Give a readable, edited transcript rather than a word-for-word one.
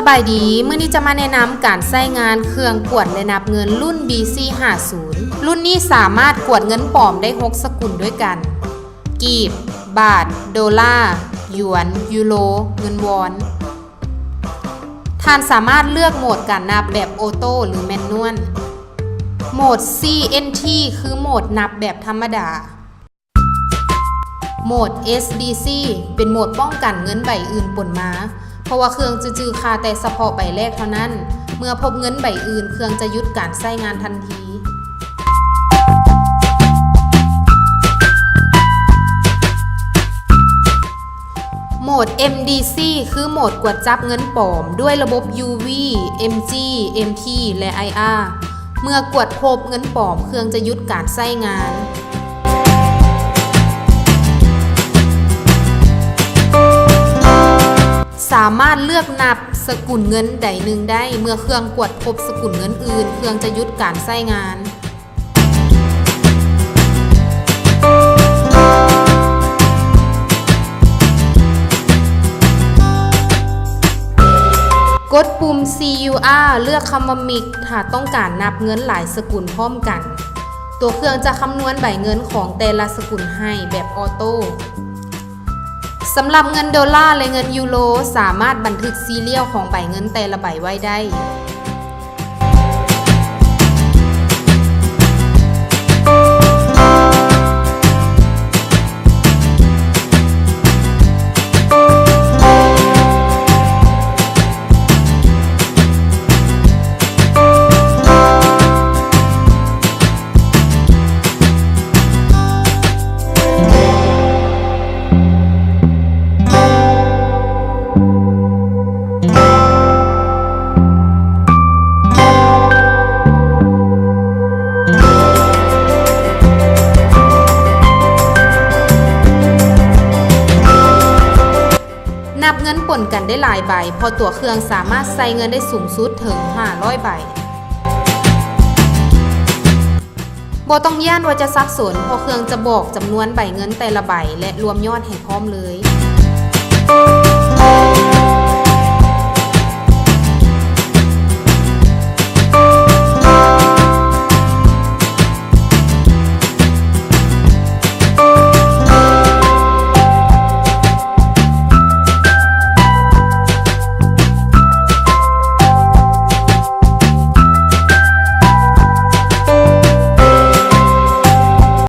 บายดีมื้อนี้จะมาแนะนำการใช้งานเครื่องกวดและนับเงินรุ่น BC50 รุ่นนี้สามารถกวดเงินปลอมได้6สกุลด้วยกันกีบบาทดอลลาร์หยวนยูโรเงินวอนท่านสามารถเลือกโหมดการนับแบบออโต้หรือแมนนวลโหมด CNT คือโหมดนับแบบธรรมดาโหมด SDC เป็นโหมดป้องกันเงินใบอื่นปนมาเพราะว่าเครื่องจะจื้อค่าแต่เฉพาะใบแรกเท่านั้นเมื่อพบเงินใบอื่นเครื่องจะหยุดการใช้งานทันทีโหมด MDC คือโหมดกวดจับเงินปลอมด้วยระบบ UV MG MT และ IR เมื่อกวดพบเงินปลอมเครื่องจะหยุดการใช้งานสามารถเลือกนับสกุลเงินใดหนึ่งได้เมื่อเครื่องกวดพบสกุลเงินอื่นเครื่องจะหยุดการใช้งานกดปุ่ม CUR เลือกคำว่า Mix ถ้าต้องการนับเงินหลายสกุลพร้อมกันตัวเครื่องจะคำนวณใบเงินของแต่ละสกุลให้แบบออโต้สำหรับเงินดอลลาร์และเงินยูโรสามารถบันทึกซีเรียลของใบเงินแต่ละใบไว้ได้นับเงินป่นกันได้หลายใบพอตัวเครื่องสามารถใส่เงินได้สูงสุดถึง500ใบบ่ต้องย่านว่าจะสับสนเพราะเครื่องจะบอกจำนวนใบเงินแต่ละใบและรวมยอดให้พร้อมเลย